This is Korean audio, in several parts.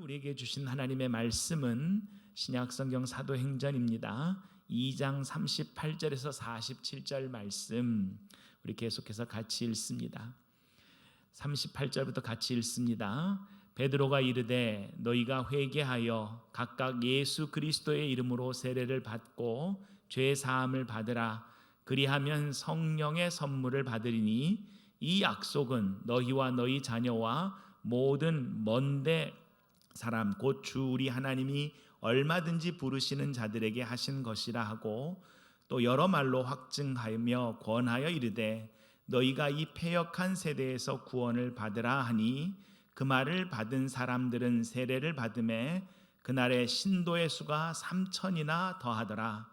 우리에게 주신 하나님의 말씀은 신약성경 사도행전입니다. 2장 38절에서 47절 말씀 우리 계속해서 같이 읽습니다. 38절부터 같이 읽습니다. 베드로가 이르되 너희가 회개하여 각각 예수 그리스도의 이름으로 세례를 받고 죄 사함을 받으라. 그리하면 성령의 선물을 받으리니 이 약속은 너희와 너희 자녀와 모든 먼데 사람 곧 주 우리 하나님이 얼마든지 부르시는 자들에게 하신 것이라 하고 또 여러 말로 확증하며 권하여 이르되 너희가 이 패역한 세대에서 구원을 받으라 하니 그 말을 받은 사람들은 세례를 받음에 그날의 신도의 수가 3,000이나 더하더라.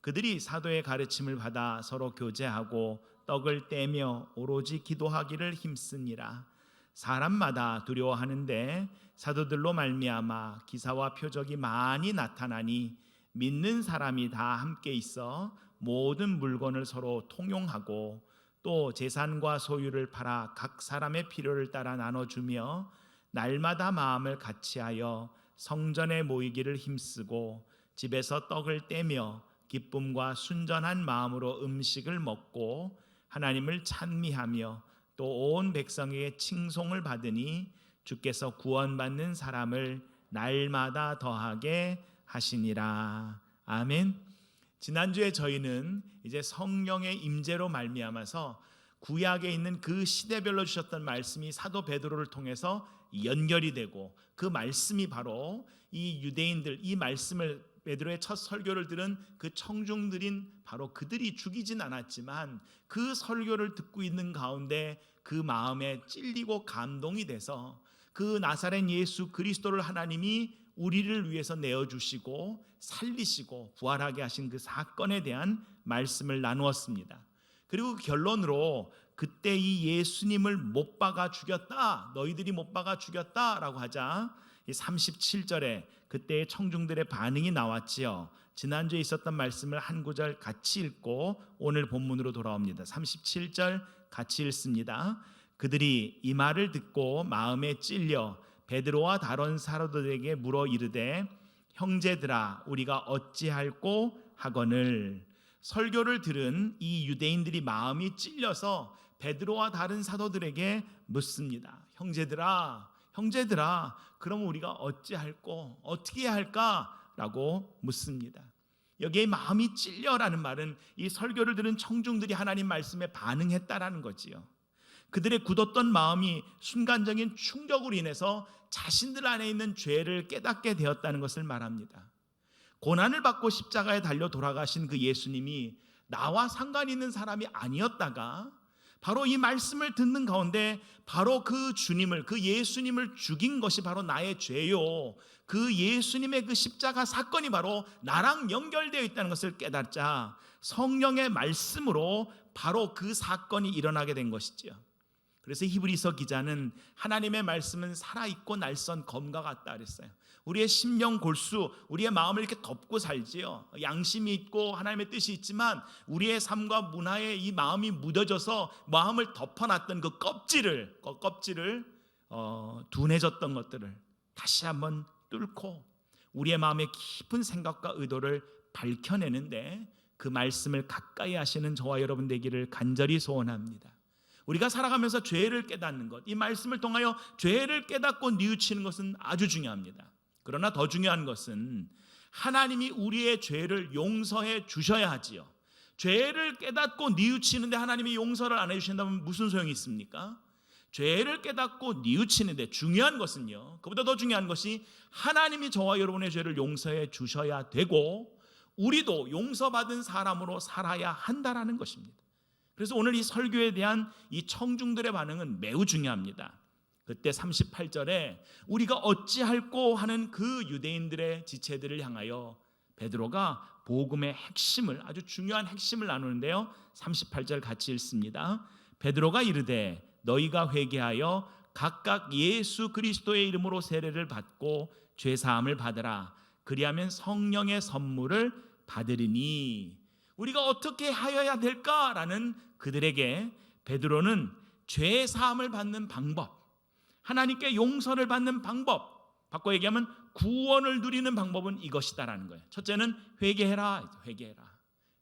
그들이 사도의 가르침을 받아 서로 교제하고 떡을 떼며 오로지 기도하기를 힘쓰니라. 사람마다 두려워하는데 사도들로 말미암아 기사와 표적이 많이 나타나니 믿는 사람이 다 함께 있어 모든 물건을 서로 통용하고 또 재산과 소유를 팔아 각 사람의 필요를 따라 나눠주며 날마다 마음을 같이하여 성전에 모이기를 힘쓰고 집에서 떡을 떼며 기쁨과 순전한 마음으로 음식을 먹고 하나님을 찬미하며 또 온 백성에게 칭송을 받으니 주께서 구원받는 사람을 날마다 더하게 하시니라. 아멘. 지난주에 저희는 이제 성령의 임재로 말미암아서 구약에 있는 그 시대별로 주셨던 말씀이 사도 베드로를 통해서 연결이 되고 그 말씀이 바로 이 유대인들, 이 말씀을 베드로의 첫 설교를 들은 그 청중들인 바로 그들이 죽이진 않았지만 그 설교를 듣고 있는 가운데 그 마음에 찔리고 감동이 돼서 그 나사렛 예수 그리스도를 하나님이 우리를 위해서 내어주시고 살리시고 부활하게 하신 그 사건에 대한 말씀을 나누었습니다. 그리고 결론으로 그때 이 예수님을 못 박아 죽였다, 너희들이 못 박아 죽였다라고 하자 이 37절에 그때의 청중들의 반응이 나왔지요. 지난주에 있었던 말씀을 한 구절 같이 읽고 오늘 본문으로 돌아옵니다. 37절 같이 읽습니다. 그들이 이 말을 듣고 마음에 찔려 베드로와 다른 사도들에게 물어 이르되 형제들아 우리가 어찌할꼬 하거늘. 설교를 들은 이 유대인들이 마음이 찔려서 베드로와 다른 사도들에게 묻습니다. 형제들아 그럼 우리가 어찌할꼬 어떻게 해야 할까라고 묻습니다. 여기에 마음이 찔려라는 말은 이 설교를 들은 청중들이 하나님 말씀에 반응했다라는 거지요. 그들의 굳었던 마음이 순간적인 충격으로 인해서 자신들 안에 있는 죄를 깨닫게 되었다는 것을 말합니다. 고난을 받고 십자가에 달려 돌아가신 그 예수님이 나와 상관 있는 사람이 아니었다가 바로 이 말씀을 듣는 가운데 바로 그 주님을, 그 예수님을 죽인 것이 바로 나의 죄요, 그 예수님의 그 십자가 사건이 바로 나랑 연결되어 있다는 것을 깨닫자 성령의 말씀으로 바로 그 사건이 일어나게 된 것이지요. 그래서 히브리서 기자는 하나님의 말씀은 살아있고 날선 검과 같다 그랬어요. 우리의 심령 골수, 우리의 마음을 이렇게 덮고 살지요. 양심이 있고 하나님의 뜻이 있지만 우리의 삶과 문화에 이 마음이 묻어져서 마음을 덮어놨던 그 껍질을 둔해졌던 것들을 다시 한번 뚫고 우리의 마음의 깊은 생각과 의도를 밝혀내는데 그 말씀을 가까이 하시는 저와 여러분 되기를 간절히 소원합니다. 우리가 살아가면서 죄를 깨닫는 것, 이 말씀을 통하여 죄를 깨닫고 뉘우치는 것은 아주 중요합니다. 그러나 더 중요한 것은 하나님이 우리의 죄를 용서해 주셔야 하지요. 죄를 깨닫고 뉘우치는데 하나님이 용서를 안 해주신다면 무슨 소용이 있습니까? 죄를 깨닫고 뉘우치는데 중요한 것은요, 그보다 더 중요한 것이 하나님이 저와 여러분의 죄를 용서해 주셔야 되고 우리도 용서받은 사람으로 살아야 한다라는 것입니다. 그래서 오늘 이 설교에 대한 이 청중들의 반응은 매우 중요합니다. 그때 38절에 우리가 어찌할꼬 하는 그 유대인들의 지체들을 향하여 베드로가 복음의 핵심을, 아주 중요한 핵심을 나누는데요, 38절 같이 읽습니다. 베드로가 이르되 너희가 회개하여 각각 예수 그리스도의 이름으로 세례를 받고 죄사함을 받으라. 그리하면 성령의 선물을 받으리니. 우리가 어떻게 하여야 될까라는 그들에게 베드로는 죄사함을 받는 방법, 하나님께 용서를 받는 방법, 바꿔 얘기하면 구원을 누리는 방법은 이것이다라는 거예요. 첫째는 회개해라.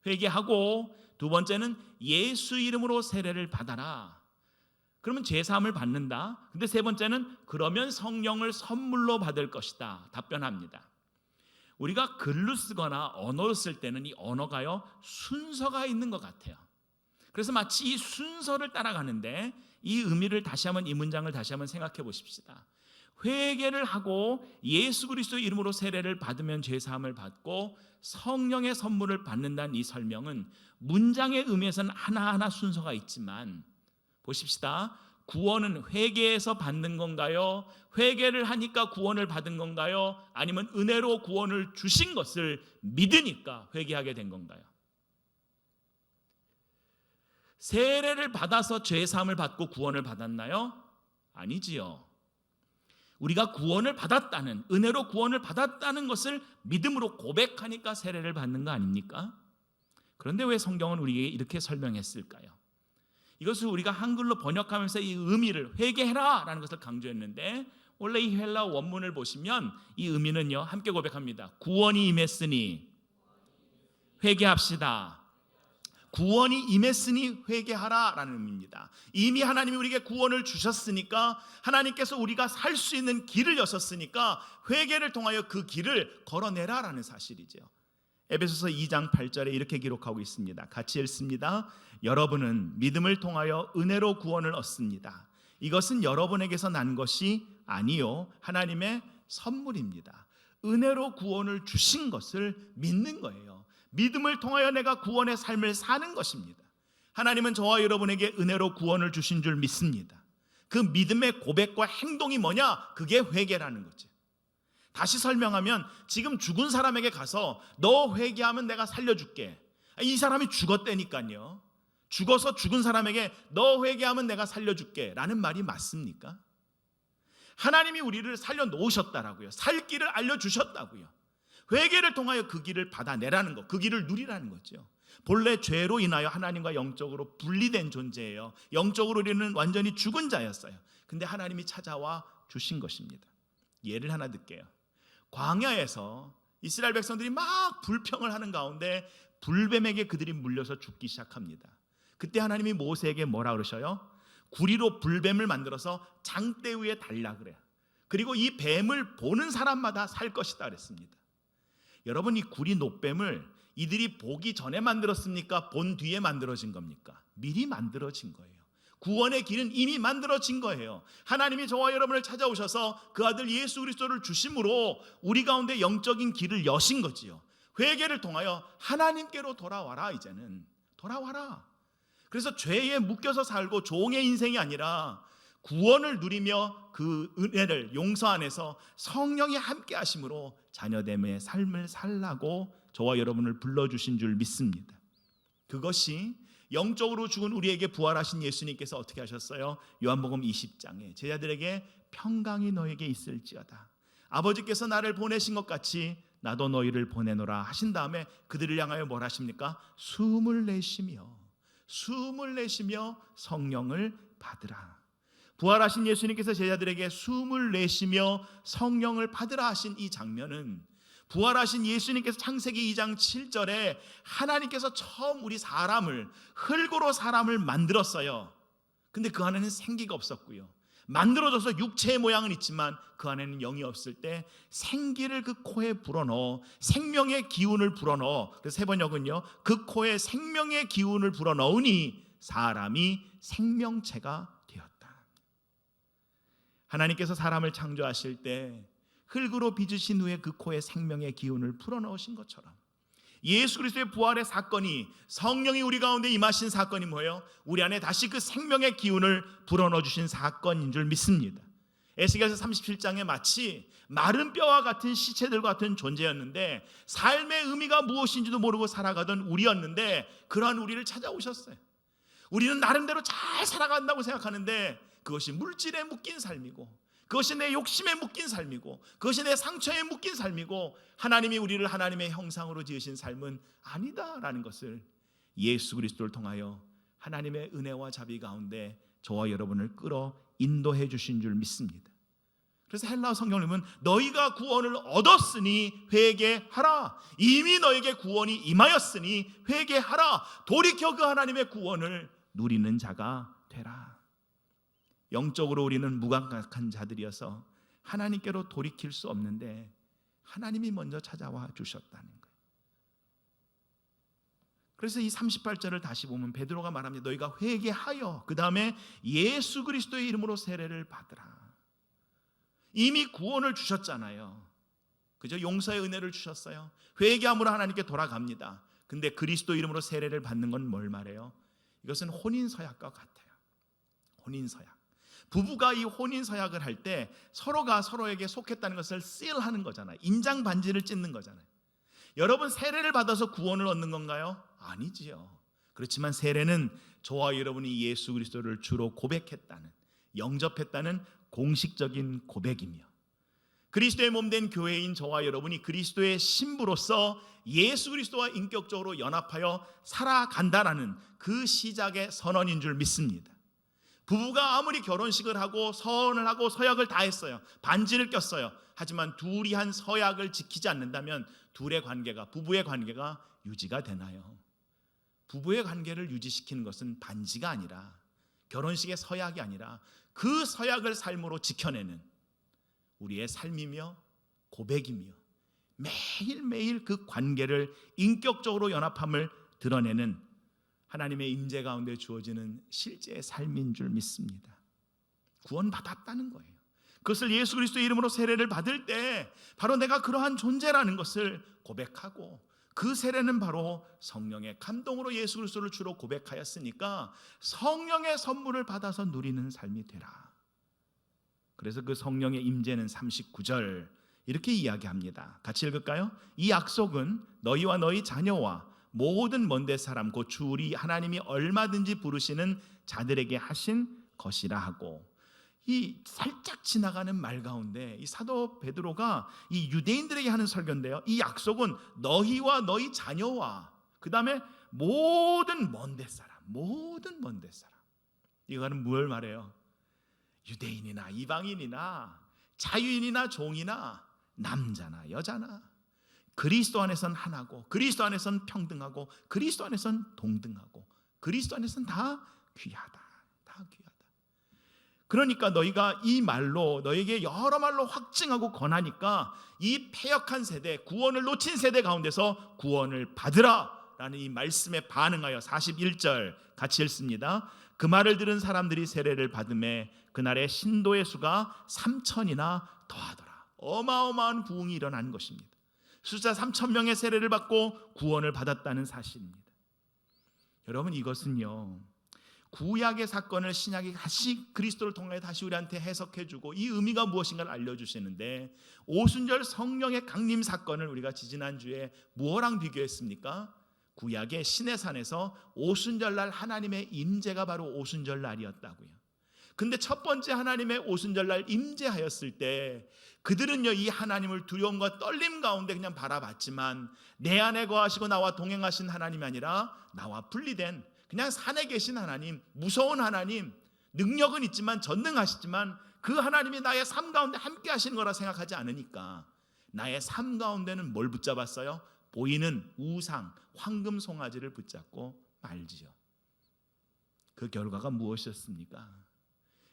회개하고, 두 번째는 예수 이름으로 세례를 받아라. 그러면 죄사함을 받는다. 근데 세 번째는 그러면 성령을 선물로 받을 것이다. 답변합니다. 우리가 글로 쓰거나 언어로 쓸 때는 이 언어가요, 순서가 있는 것 같아요. 그래서 마치 이 순서를 따라가는데, 이 의미를 다시 한번, 이 문장을 다시 한번 생각해 보십시다. 회개를 하고 예수 그리스도 이름으로 세례를 받으면 죄사함을 받고 성령의 선물을 받는다는 이 설명은 문장의 의미에서는 하나하나 순서가 있지만, 보십시다. 구원은 회개에서 받는 건가요? 회개를 하니까 구원을 받은 건가요? 아니면 은혜로 구원을 주신 것을 믿으니까 회개하게 된 건가요? 세례를 받아서 죄사함을 받고 구원을 받았나요? 아니지요. 우리가 구원을 받았다는, 은혜로 구원을 받았다는 것을 믿음으로 고백하니까 세례를 받는 거 아닙니까? 그런데 왜 성경은 우리에게 이렇게 설명했을까요? 이것을 우리가 한글로 번역하면서 이 의미를 회개해라 라는 것을 강조했는데, 원래 이 헬라 원문을 보시면 이 의미는요, 함께 고백합니다. 구원이 임했으니 회개합시다. 구원이 임했으니 회개하라 라는 의미입니다. 이미 하나님이 우리에게 구원을 주셨으니까, 하나님께서 우리가 살 수 있는 길을 여셨으니까 회개를 통하여 그 길을 걸어내라 라는 사실이죠. 에베소서 2장 8절에 이렇게 기록하고 있습니다. 같이 읽습니다. 여러분은 믿음을 통하여 은혜로 구원을 얻습니다. 이것은 여러분에게서 난 것이 아니요 하나님의 선물입니다. 은혜로 구원을 주신 것을 믿는 거예요. 믿음을 통하여 내가 구원의 삶을 사는 것입니다. 하나님은 저와 여러분에게 은혜로 구원을 주신 줄 믿습니다. 그 믿음의 고백과 행동이 뭐냐? 그게 회개라는 거죠. 다시 설명하면, 지금 죽은 사람에게 가서 너 회개하면 내가 살려줄게, 이 사람이 죽었다니까요. 죽어서 죽은 사람에게 너 회개하면 내가 살려줄게 라는 말이 맞습니까? 하나님이 우리를 살려놓으셨다라고요. 살 길을 알려주셨다고요. 회개를 통하여 그 길을 받아내라는 것, 그 길을 누리라는 거죠. 본래 죄로 인하여 하나님과 영적으로 분리된 존재예요. 영적으로 우리는 완전히 죽은 자였어요. 근데 하나님이 찾아와 주신 것입니다. 예를 하나 들게요. 광야에서 이스라엘 백성들이 막 불평을 하는 가운데 불뱀에게 그들이 물려서 죽기 시작합니다. 그때 하나님이 모세에게 뭐라 그러셔요? 구리로 불뱀을 만들어서 장대 위에 달라 그래요. 그리고 이 뱀을 보는 사람마다 살 것이다 그랬습니다. 여러분, 이 구리 노뱀을 이들이 보기 전에 만들었습니까? 본 뒤에 만들어진 겁니까? 미리 만들어진 거예요. 구원의 길은 이미 만들어진 거예요. 하나님이 저와 여러분을 찾아오셔서 그 아들 예수 그리스도를 주심으로 우리 가운데 영적인 길을 여신 거지요. 회개를 통하여 하나님께로 돌아와라. 이제는 돌아와라. 그래서 죄에 묶여서 살고 종의 인생이 아니라 구원을 누리며 그 은혜를, 용서 안에서 성령이 함께 하심으로 자녀됨의 삶을 살라고 저와 여러분을 불러주신 줄 믿습니다. 그것이 영적으로 죽은 우리에게 부활하신 예수님께서 어떻게 하셨어요? 요한복음 20장에 제자들에게 평강이 너에게 있을지어다, 아버지께서 나를 보내신 것 같이 나도 너희를 보내노라 하신 다음에 그들을 향하여 뭘 하십니까? 숨을 내쉬며 성령을 받으라. 부활하신 예수님께서 제자들에게 숨을 내쉬며 성령을 받으라 하신 이 장면은, 부활하신 예수님께서 창세기 2장 7절에 하나님께서 처음 우리 사람을, 흙으로 사람을 만들었어요. 근데 그 안에는 생기가 없었고요. 만들어져서 육체의 모양은 있지만 그 안에는 영이 없을 때 생기를 그 코에 불어넣어 생명의 기운을 불어넣어, 그래서 세 번역은요, 그 코에 생명의 기운을 불어넣으니 사람이 생명체가 되었다. 하나님께서 사람을 창조하실 때 흙으로 빚으신 후에 그 코에 생명의 기운을 불어넣으신 것처럼 예수 그리스도의 부활의 사건이, 성령이 우리 가운데 임하신 사건이 뭐예요? 우리 안에 다시 그 생명의 기운을 불어넣어 주신 사건인 줄 믿습니다. 에스겔서 37장에 마치 마른 뼈와 같은 시체들과 같은 존재였는데 삶의 의미가 무엇인지도 모르고 살아가던 우리였는데 그러한 우리를 찾아오셨어요. 우리는 나름대로 잘 살아간다고 생각하는데 그것이 물질에 묶인 삶이고, 그것이 내 욕심에 묶인 삶이고, 그것이 내 상처에 묶인 삶이고, 하나님이 우리를 하나님의 형상으로 지으신 삶은 아니다라는 것을 예수 그리스도를 통하여 하나님의 은혜와 자비 가운데 저와 여러분을 끌어 인도해 주신 줄 믿습니다. 그래서 헬라어 성경을 보면 너희가 구원을 얻었으니 회개하라. 이미 너에게 구원이 임하였으니 회개하라. 돌이켜 그 하나님의 구원을 누리는 자가 되라. 영적으로 우리는 무감각한 자들이어서 하나님께로 돌이킬 수 없는데 하나님이 먼저 찾아와 주셨다는 거예요. 그래서 이 38절을 다시 보면 베드로가 말합니다. 너희가 회개하여 그 다음에 예수 그리스도의 이름으로 세례를 받으라. 이미 구원을 주셨잖아요. 그죠? 용서의 은혜를 주셨어요. 회개함으로 하나님께 돌아갑니다. 근데 그리스도 이름으로 세례를 받는 건 뭘 말해요? 이것은 혼인서약과 같아요. 혼인서약. 부부가 이 혼인서약을 할 때 서로가 서로에게 속했다는 것을 seal하는 거잖아요. 인장 반지를 찢는 거잖아요. 여러분 세례를 받아서 구원을 얻는 건가요? 아니지요. 그렇지만 세례는 저와 여러분이 예수 그리스도를 주로 고백했다는, 영접했다는 공식적인 고백이며 그리스도의 몸된 교회인 저와 여러분이 그리스도의 신부로서 예수 그리스도와 인격적으로 연합하여 살아간다라는 그 시작의 선언인 줄 믿습니다. 부부가 아무리 결혼식을 하고 서원을 하고 서약을 다 했어요. 반지를 꼈어요. 하지만 둘이 한 서약을 지키지 않는다면 둘의 관계가, 부부의 관계가 유지가 되나요? 부부의 관계를 유지시키는 것은 반지가 아니라, 결혼식의 서약이 아니라 그 서약을 삶으로 지켜내는 우리의 삶이며 고백이며 매일매일 그 관계를 인격적으로 연합함을 드러내는 하나님의 임재 가운데 주어지는 실제의 삶인 줄 믿습니다. 구원받았다는 거예요. 그것을 예수 그리스도의 이름으로 세례를 받을 때 바로 내가 그러한 존재라는 것을 고백하고, 그 세례는 바로 성령의 감동으로 예수 그리스도를 주로 고백하였으니까 성령의 선물을 받아서 누리는 삶이 되라. 그래서 그 성령의 임재는 39절 이렇게 이야기합니다. 같이 읽을까요? 이 약속은 너희와 너희 자녀와 모든 먼데 사람 곧 주 우리 하나님이 얼마든지 부르시는 자들에게 하신 것이라 하고, 이 살짝 지나가는 말 가운데 이 사도 베드로가 이 유대인들에게 하는 설교인데요, 이 약속은 너희와 너희 자녀와 그 다음에 모든 먼데 사람, 모든 먼데 사람. 이거는 뭘 말해요? 유대인이나 이방인이나 자유인이나 종이나 남자나 여자나 그리스도 안에선 하나고, 그리스도 안에선 평등하고, 그리스도 안에선 동등하고, 그리스도 안에선 다 귀하다. 다 귀하다. 그러니까 너희가 이 말로 너에게 여러 말로 확증하고 권하니까 이 패역한 세대, 구원을 놓친 세대 가운데서 구원을 받으라 라는 이 말씀에 반응하여 41절 같이 읽습니다. 그 말을 들은 사람들이 세례를 받음에 그날의 신도의 수가 3,000이나 더하더라. 어마어마한 부흥이 일어난 것입니다. 숫자 3,000명의 세례를 받고 구원을 받았다는 사실입니다. 여러분, 이것은요 구약의 사건을 신약이 다시 그리스도를 통해 다시 우리한테 해석해주고 이 의미가 무엇인가를 알려주시는데, 오순절 성령의 강림 사건을 우리가 지지난주에 무엇랑 비교했습니까? 구약의 시내산에서 오순절날 하나님의 임재가 바로 오순절날이었다고요. 근데 첫 번째 하나님의 오순절날 임재하였을 때 그들은요 이 하나님을 두려움과 떨림 가운데 그냥 바라봤지만, 내 안에 거하시고 나와 동행하신 하나님이 아니라 나와 분리된 그냥 산에 계신 하나님, 무서운 하나님, 능력은 있지만 전능하시지만 그 하나님이 나의 삶 가운데 함께 하시는 거라 생각하지 않으니까 나의 삶 가운데는 뭘 붙잡았어요? 보이는 우상, 황금 송아지를 붙잡고 말지요. 그 결과가 무엇이었습니까?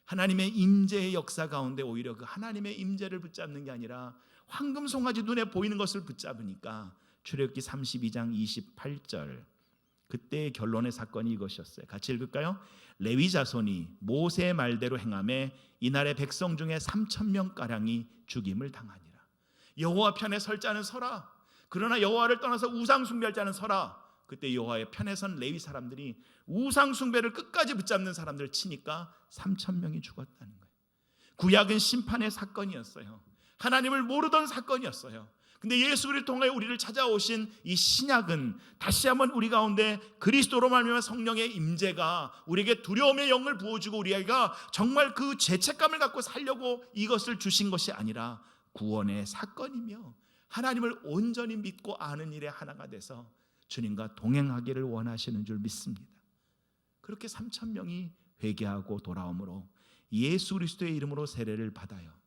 하나님의 임재의 역사 가운데 오히려 그 하나님의 임재를 붙잡는 게 아니라 황금 송아지 눈에 보이는 것을 붙잡으니까 출애굽기 32장 28절 그때의 결론의 사건이 이것이었어요. 같이 읽을까요? 레위 자손이 모세의 말대로 행하매 이날의 백성 중에 3,000명가량이 죽임을 당하니라. 여호와 편에 설 자는 서라. 그러나 여호와를 떠나서 우상 숭배할 자는 서라. 그때 여호와의 편에 선 레위 사람들이 우상 숭배를 끝까지 붙잡는 사람들을 치니까 3,000명이 죽었다는 거예요. 구약은 심판의 사건이었어요. 하나님을 모르던 사건이었어요. 근데 예수 그리스도를 통해 우리를 찾아오신 이 신약은 다시 한번 우리 가운데 그리스도로 말미암아 성령의 임재가 우리에게 두려움의 영을 부어주고 우리가 정말 그 죄책감을 갖고 살려고 이것을 주신 것이 아니라 구원의 사건이며 하나님을 온전히 믿고 아는 일에 하나가 돼서 주님과 동행하기를 원하시는 줄 믿습니다. 그렇게 3,000명이 회개하고 돌아오므로 예수 그리스도의 이름으로 세례를 받아요.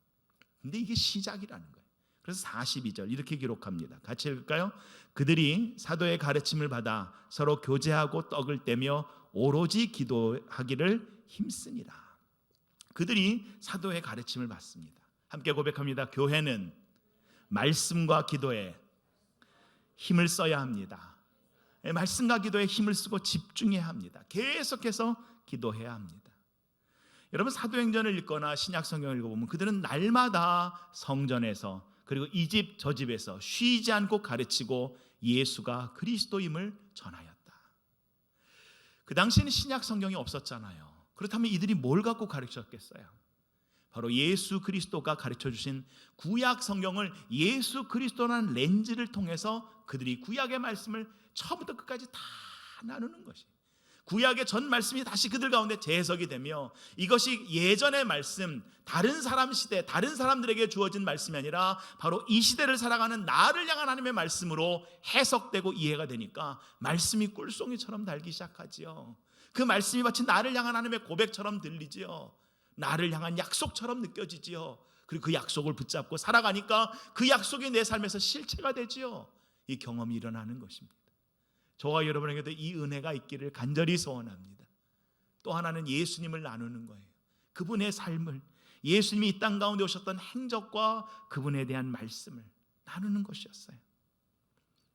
근데 이게 시작이라는 거예요. 그래서 42절 이렇게 기록합니다. 같이 읽을까요? 그들이 사도의 가르침을 받아 서로 교제하고 떡을 떼며 오로지 기도하기를 힘쓰니라. 그들이 사도의 가르침을 받습니다. 함께 고백합니다. 교회는 말씀과 기도에 힘을 써야 합니다. 말씀과 기도에 힘을 쓰고 집중해야 합니다. 계속해서 기도해야 합니다. 여러분, 사도행전을 읽거나 신약 성경을 읽어보면 그들은 날마다 성전에서 그리고 이 집 저 집에서 쉬지 않고 가르치고 예수가 그리스도임을 전하였다. 그 당시에는 신약 성경이 없었잖아요. 그렇다면 이들이 뭘 갖고 가르쳤겠어요? 바로 예수 그리스도가 가르쳐주신 구약 성경을 예수 그리스도라는 렌즈를 통해서 그들이 구약의 말씀을 처음부터 끝까지 다 나누는 것이, 구약의 전 말씀이 다시 그들 가운데 재해석이 되며 이것이 예전의 말씀, 다른 사람 시대, 다른 사람들에게 주어진 말씀이 아니라 바로 이 시대를 살아가는 나를 향한 하나님의 말씀으로 해석되고 이해가 되니까 말씀이 꿀송이처럼 달기 시작하지요. 그 말씀이 마치 나를 향한 하나님의 고백처럼 들리지요. 나를 향한 약속처럼 느껴지지요. 그리고 그 약속을 붙잡고 살아가니까 그 약속이 내 삶에서 실체가 되지요. 이 경험이 일어나는 것입니다. 저와 여러분에게도 이 은혜가 있기를 간절히 소원합니다. 또 하나는 예수님을 나누는 거예요. 그분의 삶을, 예수님이 이 땅 가운데 오셨던 행적과 그분에 대한 말씀을 나누는 것이었어요.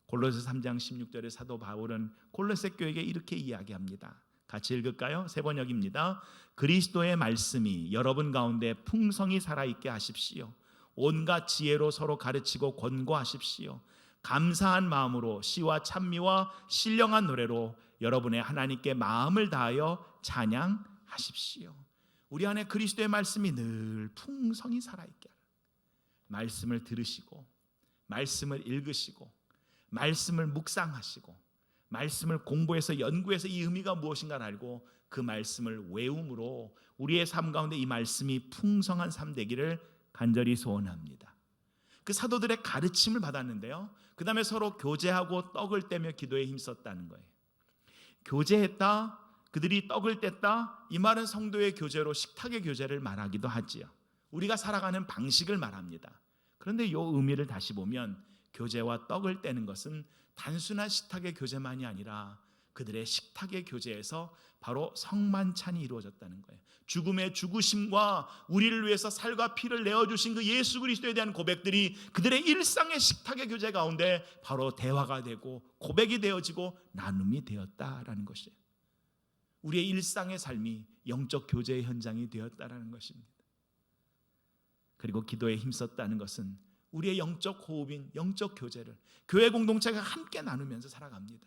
골로새 3장 16절에 사도 바울은 골로새 교회에게 이렇게 이야기합니다. 같이 읽을까요? 세 번역입니다. 그리스도의 말씀이 여러분 가운데 풍성히 살아있게 하십시오. 온갖 지혜로 서로 가르치고 권고하십시오. 감사한 마음으로 시와 찬미와 신령한 노래로 여러분의 하나님께 마음을 다하여 찬양하십시오. 우리 안에 그리스도의 말씀이 늘 풍성히 살아있게 하라. 말씀을 들으시고 말씀을 읽으시고 말씀을 묵상하시고 말씀을 공부해서 연구해서 이 의미가 무엇인가를 알고 그 말씀을 외움으로 우리의 삶 가운데 이 말씀이 풍성한 삶 되기를 간절히 소원합니다. 그 사도들의 가르침을 받았는데요, 그 다음에 서로 교제하고 떡을 떼며 기도에 힘썼다는 거예요. 교제했다, 그들이 떡을 뗐다, 이 말은 성도의 교제로 식탁의 교제를 말하기도 하지요. 우리가 살아가는 방식을 말합니다. 그런데 이 의미를 다시 보면 교제와 떡을 떼는 것은 단순한 식탁의 교제만이 아니라 그들의 식탁의 교제에서 바로 성만찬이 이루어졌다는 거예요. 죽음의 죽으심과 우리를 위해서 살과 피를 내어주신 그 예수 그리스도에 대한 고백들이 그들의 일상의 식탁의 교제 가운데 바로 대화가 되고 고백이 되어지고 나눔이 되었다라는 것이에요. 우리의 일상의 삶이 영적 교제의 현장이 되었다라는 것입니다. 그리고 기도에 힘썼다는 것은 우리의 영적 호흡인 영적 교제를 교회 공동체가 함께 나누면서 살아갑니다.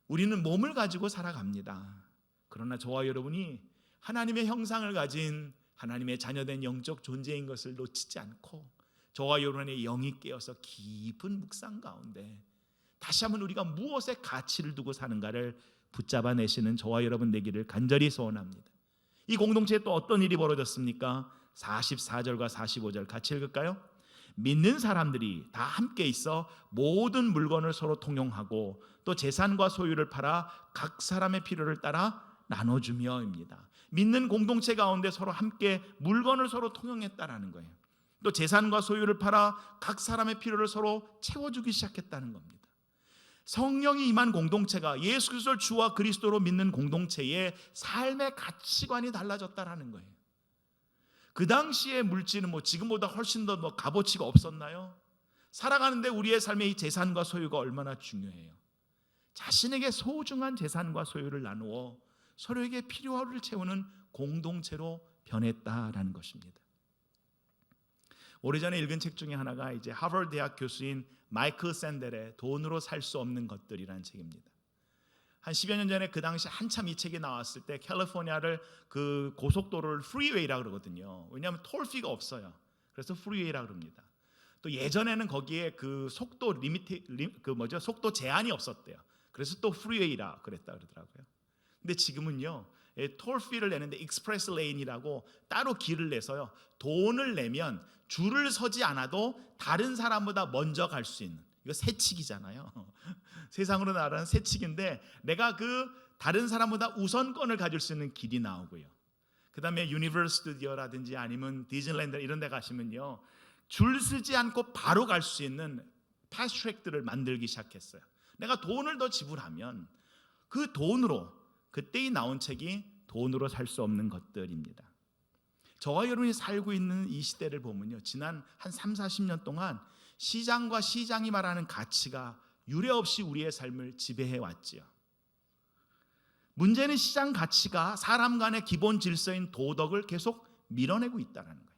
우리는 몸을 가지고 살아갑니다. 그러나 저와 여러분이 하나님의 형상을 가진 하나님의 자녀된 영적 존재인 것을 놓치지 않고 저와 여러분의 영이 깨어서 깊은 묵상 가운데 다시 한번 우리가 무엇에 가치를 두고 사는가를 붙잡아내시는 저와 여러분 되기를 간절히 소원합니다. 이 공동체에 또 어떤 일이 벌어졌습니까? 44절과 45절 같이 읽을까요? 믿는 사람들이 다 함께 있어 모든 물건을 서로 통용하고 또 재산과 소유를 팔아 각 사람의 필요를 따라 나눠주며입니다. 믿는 공동체 가운데 서로 함께 물건을 서로 통용했다라는 거예요. 또 재산과 소유를 팔아 각 사람의 필요를 서로 채워주기 시작했다는 겁니다. 성령이 임한 공동체가 예수 그리스도를 주와 그리스도로 믿는 공동체의 삶의 가치관이 달라졌다라는 거예요. 그 당시의 물질은 지금보다 훨씬 더 값어치가 없었나요? 살아가는데 우리의 삶의 이 재산과 소유가 얼마나 중요해요. 자신에게 소중한 재산과 소유를 나누어 서로에게 필요를 채우는 공동체로 변했다라는 것입니다. 오래전에 읽은 책 중에 하나가 이제 하버드 대학 교수인 마이클 샌델의 돈으로 살 수 없는 것들이라는 책입니다. 한 10여 년 전에 그 당시 한참 이 책이 나왔을 때 캘리포니아를 그 고속도로를 프리웨이라 그러거든요. 왜냐하면 톨피가 없어요. 그래서 프리웨이라 그럽니다. 또 예전에는 거기에 그 속도 속도 제한이 없었대요. 그래서 또 프리웨이라 그랬다 그러더라고요. 근데 지금은요, 톨피를 내는데 익스프레스 레인이라고 따로 길을 내서요, 돈을 내면 줄을 서지 않아도 다른 사람보다 먼저 갈 수 있는, 이거 새치기잖아요. 세상으로 말하는 새치기인데 내가 그 다른 사람보다 우선권을 가질 수 있는 길이 나오고요. 그 다음에 유니버설 스튜디오라든지 아니면 디즈니랜드 이런 데 가시면요, 줄 서지 않고 바로 갈 수 있는 패스트트랙들을 만들기 시작했어요. 내가 돈을 더 지불하면 그 돈으로, 그때 나온 책이 돈으로 살 수 없는 것들입니다. 저와 여러분이 살고 있는 이 시대를 보면요, 지난 한 3, 40년 동안 시장과 시장이 말하는 가치가 유례없이 우리의 삶을 지배해 왔지요. 문제는 시장 가치가 사람 간의 기본 질서인 도덕을 계속 밀어내고 있다는 거예요.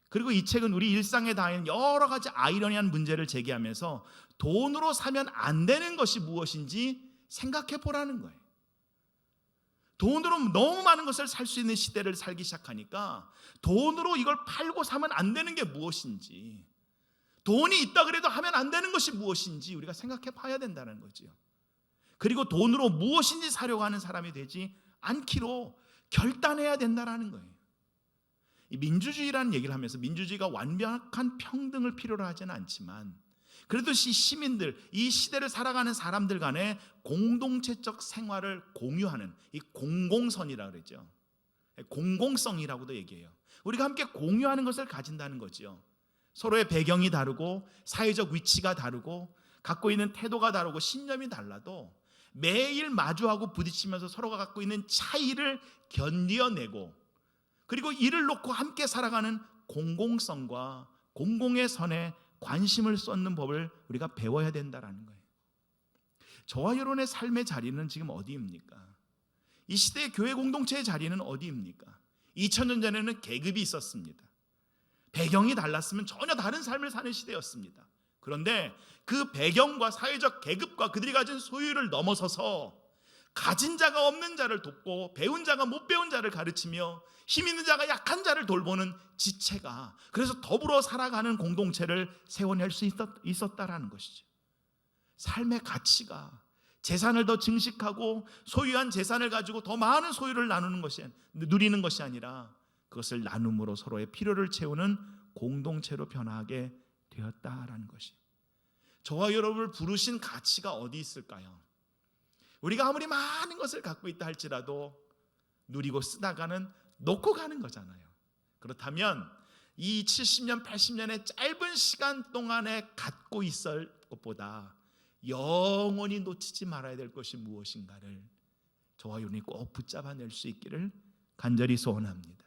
그리고 이 책은 우리 일상에 닿는 여러 가지 아이러니한 문제를 제기하면서 돈으로 사면 안 되는 것이 무엇인지 생각해 보라는 거예요. 돈으로 너무 많은 것을 살 수 있는 시대를 살기 시작하니까 돈으로 이걸 팔고 사면 안 되는 게 무엇인지, 돈이 있다 그래도 하면 안 되는 것이 무엇인지 우리가 생각해 봐야 된다는 거죠. 그리고 돈으로 무엇인지 사려고 하는 사람이 되지 않기로 결단해야 된다는 거예요. 이 민주주의라는 얘기를 하면서 민주주의가 완벽한 평등을 필요로 하지는 않지만 그래도 시민들, 이 시대를 살아가는 사람들 간의 공동체적 생활을 공유하는 이 공공선이라고 그러죠. 공공성이라고도 얘기해요. 우리가 함께 공유하는 것을 가진다는 거죠. 서로의 배경이 다르고 사회적 위치가 다르고 갖고 있는 태도가 다르고 신념이 달라도 매일 마주하고 부딪히면서 서로가 갖고 있는 차이를 견뎌내고 그리고 이를 놓고 함께 살아가는 공공성과 공공의 선에 관심을 쏟는 법을 우리가 배워야 된다는 거예요. 저와 여러분의 삶의 자리는 지금 어디입니까? 이 시대의 교회 공동체의 자리는 어디입니까? 2000년 전에는 계급이 있었습니다. 배경이 달랐으면 전혀 다른 삶을 사는 시대였습니다. 그런데 그 배경과 사회적 계급과 그들이 가진 소유를 넘어서서 가진 자가 없는 자를 돕고 배운 자가 못 배운 자를 가르치며 힘 있는 자가 약한 자를 돌보는 지체가, 그래서 더불어 살아가는 공동체를 세워낼 수 있었다라는 것이죠. 삶의 가치가 재산을 더 증식하고 소유한 재산을 가지고 더 많은 소유를 누리는 것이 아니라 그것을 나눔으로 서로의 필요를 채우는 공동체로 변화하게 되었다라는 것이, 저와 여러분을 부르신 가치가 어디 있을까요? 우리가 아무리 많은 것을 갖고 있다 할지라도 누리고 쓰다가는 놓고 가는 거잖아요. 그렇다면 이 70년, 80년의 짧은 시간 동안에 갖고 있을 것보다 영원히 놓치지 말아야 될 것이 무엇인가를 저와 여러분이 꼭 붙잡아낼 수 있기를 간절히 소원합니다.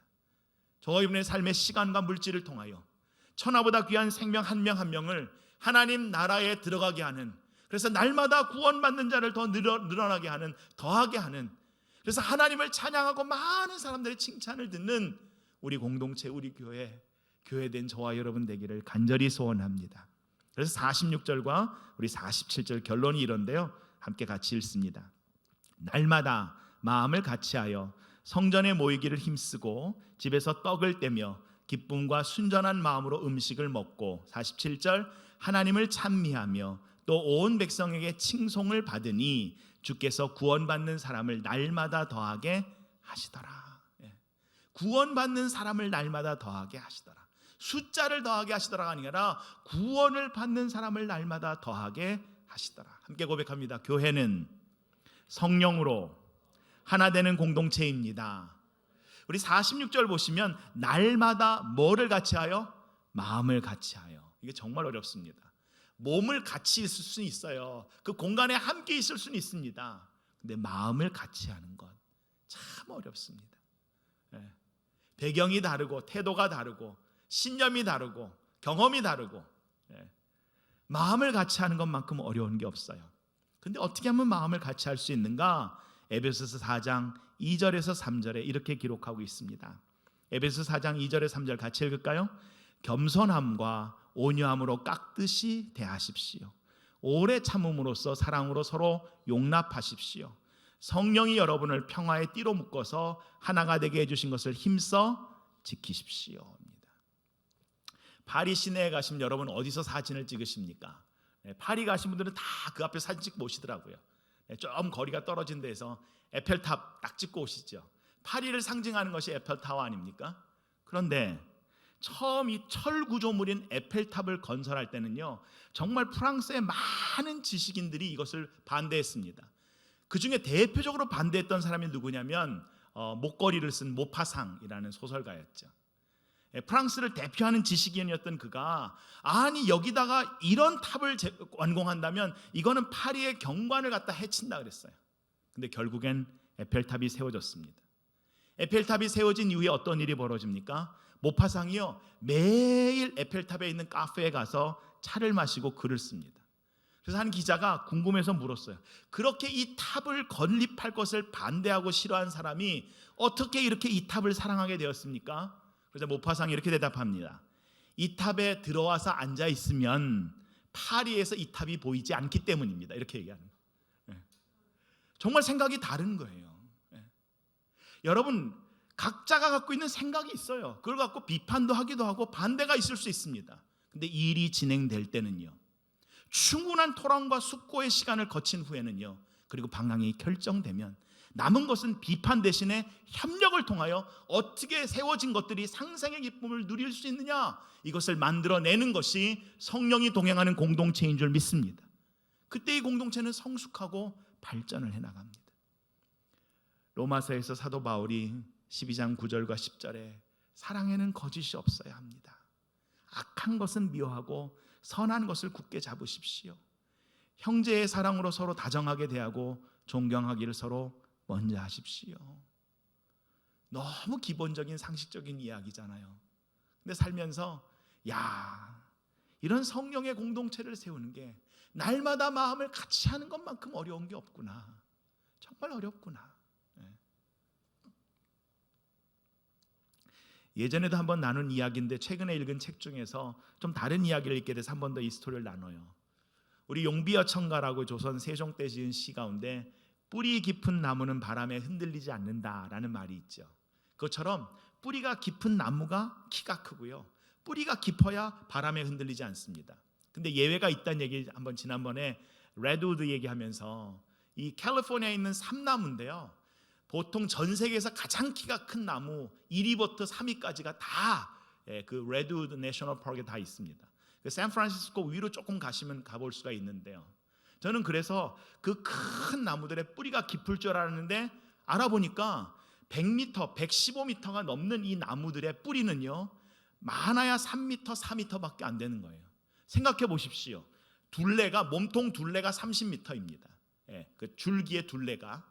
저와 여러분의 삶의 시간과 물질을 통하여 천하보다 귀한 생명 한 명 한 명을 하나님 나라에 들어가게 하는, 그래서 날마다 구원받는 자를 더 늘어나게 하는, 더하게 하는, 그래서 하나님을 찬양하고 많은 사람들의 칭찬을 듣는 우리 공동체, 우리 교회된 저와 여러분 되기를 간절히 소원합니다. 그래서 46절과 우리 47절 결론이 이런데요, 함께 같이 읽습니다. 날마다 마음을 같이하여 성전에 모이기를 힘쓰고 집에서 떡을 떼며 기쁨과 순전한 마음으로 음식을 먹고, 47절, 하나님을 찬미하며 또 온 백성에게 칭송을 받으니 주께서 구원받는 사람을 날마다 더하게 하시더라. 구원받는 사람을 날마다 더하게 하시더라. 숫자를 더하게 하시더라가 아니라 구원을 받는 사람을 날마다 더하게 하시더라. 함께 고백합니다. 교회는 성령으로 하나 되는 공동체입니다. 우리 46절 보시면 날마다 뭐를 같이 하여? 마음을 같이 하여. 이게 정말 어렵습니다. 몸을 같이 있을 수는 있어요. 그 공간에 함께 있을 수는 있습니다. 근데 마음을 같이 하는 건 참 어렵습니다. 배경이 다르고 태도가 다르고 신념이 다르고 경험이 다르고 마음을 같이 하는 것만큼 어려운 게 없어요. 근데 어떻게 하면 마음을 같이 할 수 있는가? 에베소서 4장 2절에서 3절에 이렇게 기록하고 있습니다. 에베소서 4장 2절에 3절 같이 읽을까요? 겸손함과 온유함으로 깍듯이 대하십시오. 오래 참음으로써 사랑으로 서로 용납하십시오. 성령이 여러분을 평화의 띠로 묶어서 하나가 되게 해주신 것을 힘써 지키십시오. 파리 시내에 가시면 여러분 어디서 사진을 찍으십니까? 파리 가신 분들은 다 그 앞에 사진 찍고 오시더라고요. 좀 거리가 떨어진 데서 에펠탑 딱 찍고 오시죠. 파리를 상징하는 것이 에펠타워 아닙니까? 그런데 처음 이 철 구조물인 에펠탑을 건설할 때는요, 정말 프랑스의 많은 지식인들이 이것을 반대했습니다. 그 중에 대표적으로 반대했던 사람이 누구냐면 목걸이를 쓴 모파상이라는 소설가였죠. 프랑스를 대표하는 지식인이었던 그가 아니 여기다가 이런 탑을 완공한다면 이거는 파리의 경관을 갖다 해친다 그랬어요. 근데 결국엔 에펠탑이 세워졌습니다. 에펠탑이 세워진 이후에 어떤 일이 벌어집니까? 모파상이요 매일 에펠탑에 있는 카페에 가서 차를 마시고 글을 씁니다. 그래서 한 기자가 궁금해서 물었어요. 그렇게 이 탑을 건립할 것을 반대하고 싫어한 사람이 어떻게 이렇게 이 탑을 사랑하게 되었습니까? 그래서 모파상이 이렇게 대답합니다. 이 탑에 들어와서 앉아 있으면 파리에서 이 탑이 보이지 않기 때문입니다. 이렇게 얘기하는 거예요. 정말 생각이 다른 거예요. 여러분 각자가 갖고 있는 생각이 있어요. 그걸 갖고 비판도 하기도 하고 반대가 있을 수 있습니다. 근데 일이 진행될 때는요 충분한 토론과 숙고의 시간을 거친 후에는요 그리고 방향이 결정되면 남은 것은 비판 대신에 협력을 통하여 어떻게 세워진 것들이 상생의 기쁨을 누릴 수 있느냐 이것을 만들어내는 것이 성령이 동행하는 공동체인 줄 믿습니다. 그때 이 공동체는 성숙하고 발전을 해나갑니다. 로마서에서 사도 바울이 12장 9절과 10절에 사랑에는 거짓이 없어야 합니다. 악한 것은 미워하고 선한 것을 굳게 잡으십시오. 형제의 사랑으로 서로 다정하게 대하고 존경하기를 서로 먼저 하십시오. 너무 기본적인 상식적인 이야기잖아요. 근데 살면서 이런 성령의 공동체를 세우는 게 날마다 마음을 같이 하는 것만큼 어려운 게 없구나. 정말 어렵구나. 예전에도 한번 나눈 이야기인데 최근에 읽은 책 중에서 좀 다른 이야기를 읽게 돼서 한 번 더 이 스토리를 나눠요. 우리 용비어 청가라고 조선 세종 때 지은 시 가운데 뿌리 깊은 나무는 바람에 흔들리지 않는다라는 말이 있죠. 그것처럼 뿌리가 깊은 나무가 키가 크고요. 뿌리가 깊어야 바람에 흔들리지 않습니다. 근데 예외가 있다는 얘기 한번 지난번에 레드우드 얘기하면서 이 캘리포니아에 있는 삼나무인데요. 보통 전 세계에서 가장 키가 큰 나무 1위부터 3위까지가 다 그 레드우드 내셔널 파크에 다 있습니다. 샌프란시스코 위로 조금 가시면 가볼 수가 있는데요. 저는 그래서 그 큰 나무들의 뿌리가 깊을 줄 알았는데 알아보니까 100m, 115m가 넘는 이 나무들의 뿌리는요 많아야 3m, 4m밖에 안 되는 거예요. 생각해 보십시오. 둘레가 몸통 둘레가 30m입니다. 그 줄기의 둘레가.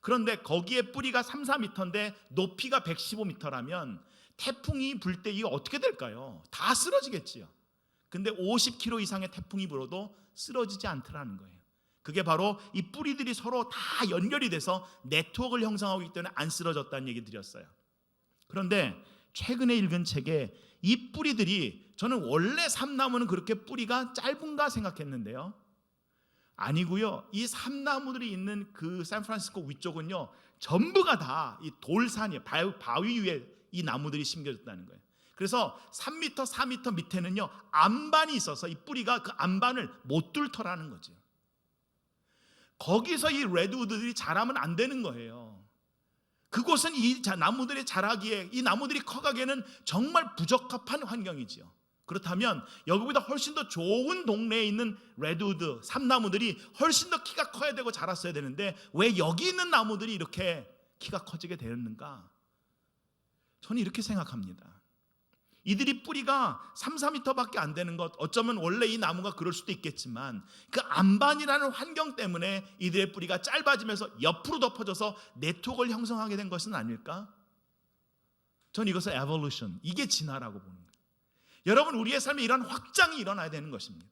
그런데 거기에 뿌리가 3, 4m인데 높이가 115m라면 태풍이 불 때 이거 어떻게 될까요? 다 쓰러지겠지요. 근데 50km 이상의 태풍이 불어도 쓰러지지 않더라는 거예요. 그게 바로 이 뿌리들이 서로 다 연결이 돼서 네트워크를 형성하고 있기 때문에 안 쓰러졌다는 얘기 드렸어요. 그런데 최근에 읽은 책에 이 뿌리들이 저는 원래 삼나무는 그렇게 뿌리가 짧은가 생각했는데요. 아니고요. 이 삼나무들이 있는 그 샌프란시스코 위쪽은요. 전부가 다 이 돌산이에요. 바위 위에 이 나무들이 심겨졌다는 거예요. 그래서 3m, 4m 밑에는요. 안반이 있어서 이 뿌리가 그 안반을 못 뚫더라는 거죠. 거기서 이 레드우드들이 자라면 안 되는 거예요. 그곳은 이 나무들이 자라기에 이 나무들이 커가기에는 정말 부적합한 환경이지요. 그렇다면 여기보다 훨씬 더 좋은 동네에 있는 레드우드 삼나무들이 훨씬 더 키가 커야 되고 자랐어야 되는데 왜 여기 있는 나무들이 이렇게 키가 커지게 되었는가? 저는 이렇게 생각합니다. 이들이 뿌리가 3, 4m밖에 안 되는 것, 어쩌면 원래 이 나무가 그럴 수도 있겠지만 그 안반이라는 환경 때문에 이들의 뿌리가 짧아지면서 옆으로 덮어져서 네트워크를 형성하게 된 것은 아닐까? 저는 이것을 에볼루션, 이게 진화라고 보는 거예요. 여러분, 우리의 삶에 이런 확장이 일어나야 되는 것입니다.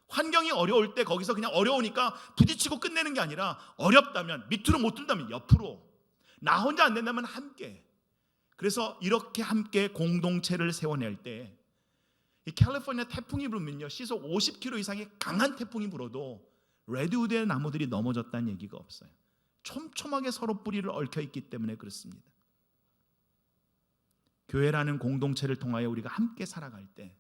환경이 어려울 때 거기서 그냥 어려우니까 부딪히고 끝내는 게 아니라 어렵다면, 밑으로 못 든다면 옆으로, 나 혼자 안 된다면 함께. 그래서 이렇게 함께 공동체를 세워낼 때 이 캘리포니아 태풍이 불면요 시속 50km 이상의 강한 태풍이 불어도 레드우드의 나무들이 넘어졌다는 얘기가 없어요. 촘촘하게 서로 뿌리를 얽혀 있기 때문에 그렇습니다. 교회라는 공동체를 통하여 우리가 함께 살아갈 때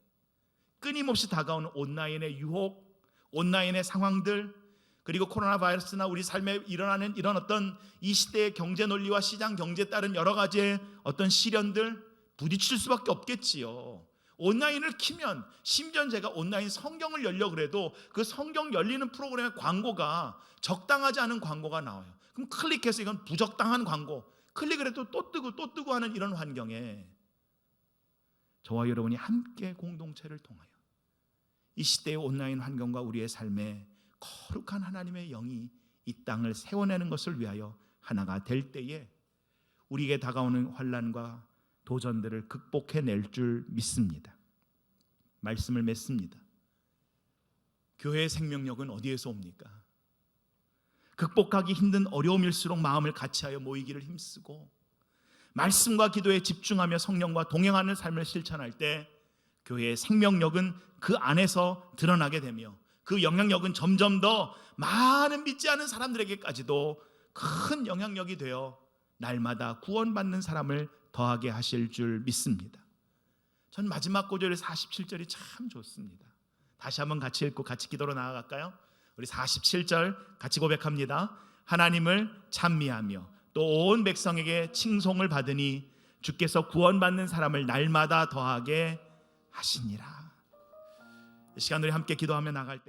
끊임없이 다가오는 온라인의 유혹, 온라인의 상황들, 그리고 코로나 바이러스나 우리 삶에 일어나는 이런 어떤 이 시대의 경제 논리와 시장 경제에 따른 여러 가지의 어떤 시련들 부딪힐 수밖에 없겠지요. 온라인을 키면, 심지어 제가 온라인 성경을 열려 그래도 그 성경 열리는 프로그램의 광고가 적당하지 않은 광고가 나와요. 그럼 클릭해서 이건 부적당한 광고, 클릭을 해도 또 뜨고 하는 이런 환경에 저와 여러분이 함께 공동체를 통하여 이 시대의 온라인 환경과 우리의 삶에 거룩한 하나님의 영이 이 땅을 세워내는 것을 위하여 하나가 될 때에 우리에게 다가오는 환난과 도전들을 극복해낼 줄 믿습니다. 말씀을 맺습니다. 교회의 생명력은 어디에서 옵니까? 극복하기 힘든 어려움일수록 마음을 같이하여 모이기를 힘쓰고 말씀과 기도에 집중하며 성령과 동행하는 삶을 실천할 때 교회의 생명력은 그 안에서 드러나게 되며 그 영향력은 점점 더 많은 믿지 않은 사람들에게까지도 큰 영향력이 되어 날마다 구원받는 사람을 더하게 하실 줄 믿습니다. 전 마지막 구절의 47절이 참 좋습니다. 다시 한번 같이 읽고 같이 기도로 나아갈까요? 우리 47절 같이 고백합니다. 하나님을 찬미하며 또 온 백성에게 칭송을 받으니 주께서 구원받는 사람을 날마다 더하게 하시니라. 이 시간 우리 함께 기도하며 나갈 때